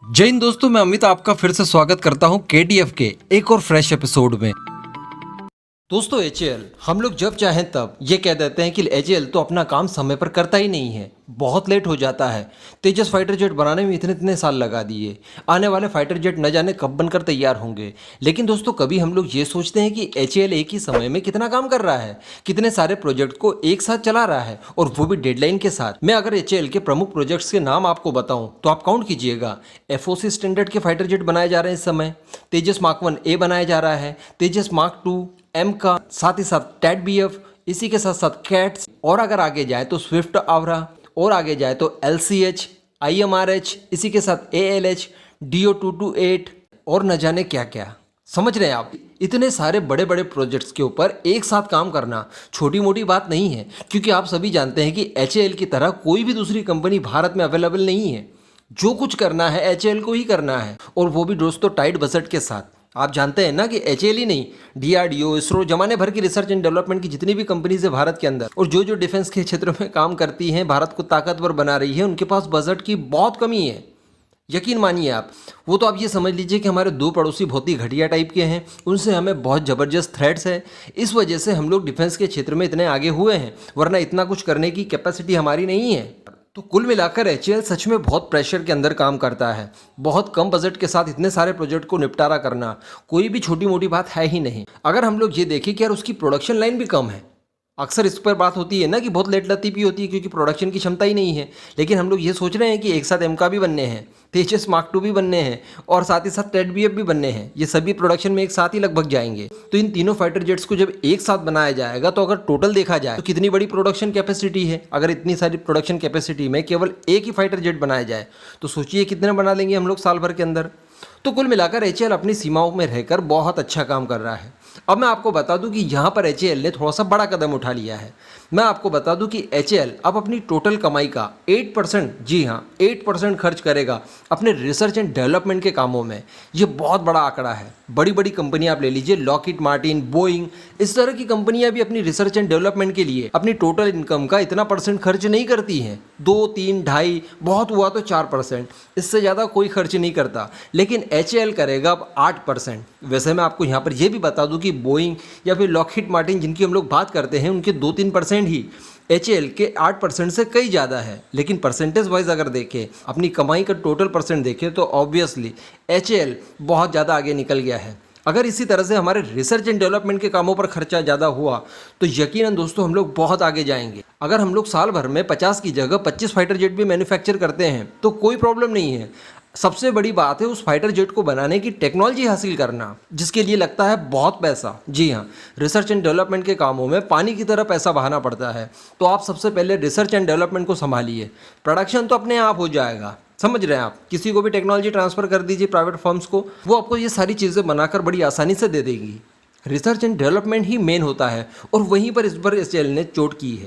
जय हिंद दोस्तों, मैं अमित आपका फिर से स्वागत करता हूं केडीएफ के एक और फ्रेश एपिसोड में। दोस्तों एचएएल हम लोग जब चाहें तब ये कह देते हैं कि एचएएल तो अपना काम समय पर करता ही नहीं है, बहुत लेट हो जाता है। तेजस फाइटर जेट बनाने में इतने इतने साल लगा दिए, आने वाले फाइटर जेट न जाने कब बनकर तैयार होंगे। लेकिन दोस्तों कभी हम लोग ये सोचते हैं कि एचएएल एक ही समय में कितना काम कर रहा है, कितने सारे प्रोजेक्ट को एक साथ चला रहा है और वो भी डेडलाइन के साथ। मैं अगर एचएएल के प्रमुख प्रोजेक्ट्स के नाम आपको बताऊं तो आप काउंट कीजिएगा। एफओसी स्टैंडर्ड के फाइटर जेट बनाए जा रहे हैं इस समय, तेजस मार्क 1A बनाया जा रहा है, तेजस मार्क 2M का, साथ ही साथ टैट बीएफ, इसी के साथ साथ कैट्स, और अगर आगे जाए तो स्विफ्ट आवरा, और आगे जाए तो LCH, IMRH, इसी के साथ ALH, DO228 और न जाने क्या क्या। समझ रहे हैं आप, इतने सारे बड़े बड़े प्रोजेक्ट्स के ऊपर एक साथ काम करना छोटी मोटी बात नहीं है, क्योंकि आप सभी जानते हैं कि एचएएल की तरह कोई भी दूसरी कंपनी भारत में अवेलेबल नहीं है। जो कुछ करना है एचएएल को ही करना है, और वो भी दोस्तों टाइट बजट के साथ। आप जानते हैं ना कि एचएएल ही नहीं, डीआरडीओ, इसरो, जमाने भर की रिसर्च एंड डेवलपमेंट की जितनी भी कंपनीज है भारत के अंदर, और जो जो डिफेंस के क्षेत्र में काम करती हैं, भारत को ताकतवर बना रही है, उनके पास बजट की बहुत कमी है। यकीन मानिए आप, वो तो आप ये समझ लीजिए कि हमारे दो पड़ोसी बहुत ही घटिया टाइप के हैं, उनसे हमें बहुत ज़बरदस्त थ्रेट्स है। इस वजह से हम लोग डिफेंस के क्षेत्र में इतने आगे हुए हैं, वरना इतना कुछ करने की कैपेसिटी हमारी नहीं है। तो कुल मिलाकर एचएएल सच में बहुत प्रेशर के अंदर काम करता है। बहुत कम बजट के साथ इतने सारे प्रोजेक्ट को निपटारा करना कोई भी छोटी मोटी बात है ही नहीं। अगर हम लोग ये देखें कि यार उसकी प्रोडक्शन लाइन भी कम है, अक्सर इस पर बात होती है ना कि बहुत लेट लतीफ़ी होती है क्योंकि प्रोडक्शन की क्षमता ही नहीं है। लेकिन हम लोग ये सोच रहे हैं कि एक साथ एमका भी बनने हैं, तेजस मार्क 2 भी बनने हैं, और साथ ही साथ टेट बीएफ भी बनने हैं। ये सभी प्रोडक्शन में एक साथ ही लगभग जाएंगे। तो इन तीनों फाइटर जेट्स को जब एक साथ बनाया जाएगा तो अगर टोटल देखा जाए तो कितनी बड़ी प्रोडक्शन कैपेसिटी है। अगर इतनी सारी प्रोडक्शन कैपेसिटी में केवल एक ही फाइटर जेट बनाया जाए तो सोचिए कितने बना लेंगे हम लोग साल भर के अंदर। तो कुल मिलाकर एचएएल अपनी सीमाओं में रहकर बहुत अच्छा काम कर रहा है। अब मैं आपको बता दूं कि यहाँ पर एचएएल ने थोड़ा सा बड़ा कदम उठा लिया है। मैं आपको बता दूं कि एचएएल अब अपनी टोटल कमाई का 8%, जी हाँ 8% खर्च करेगा अपने रिसर्च एंड डेवलपमेंट के कामों में। ये बहुत बड़ा आंकड़ा है। बड़ी बड़ी कंपनियां आप ले लीजिए, लॉकहीड मार्टिन, बोइंग, इस तरह की कंपनियां भी अपनी रिसर्च एंड डेवलपमेंट के लिए अपनी टोटल इनकम का इतना परसेंट खर्च नहीं करती हैं। 2, 3, 2.5, बहुत हुआ तो 4%, इससे ज़्यादा कोई खर्च नहीं करता। लेकिन एचएएल करेगा अब 8%। वैसे मैं आपको यहाँ पर यह भी बता दूं कि बोइंग या फिर लॉकहीड मार्टिन जिनकी हम लोग बात करते हैं, उनके 2-3% ही एचएएल के 8% से कई ज़्यादा है। लेकिन परसेंटेज वाइज अगर देखें, अपनी कमाई का टोटल परसेंट देखें तो ऑब्वियसली एचएएल बहुत ज़्यादा आगे निकल गया है। अगर इसी तरह से हमारे रिसर्च एंड डेवलपमेंट के कामों पर खर्चा ज़्यादा हुआ तो यकीनन दोस्तों हम लोग बहुत आगे जाएंगे। अगर हम लोग साल भर में 50 की जगह 25 फाइटर जेट भी मैन्युफैक्चर करते हैं तो कोई प्रॉब्लम नहीं है। सबसे बड़ी बात है उस फाइटर जेट को बनाने की टेक्नोलॉजी हासिल करना, जिसके लिए लगता है बहुत पैसा। जी हाँ, रिसर्च एंड डेवलपमेंट के कामों में पानी की तरह पैसा बहाना पड़ता है। तो आप सबसे पहले रिसर्च एंड डेवलपमेंट को संभालिए, प्रोडक्शन तो अपने आप हो जाएगा। समझ रहे हैं आप, किसी को भी टेक्नोलॉजी ट्रांसफ़र कर दीजिए प्राइवेट फर्म्स को, वो आपको ये सारी चीज़ें बनाकर बड़ी आसानी से दे देगी। Research and development he main होता है, और वहीं पर इस बार एचएएल ने चोट की है।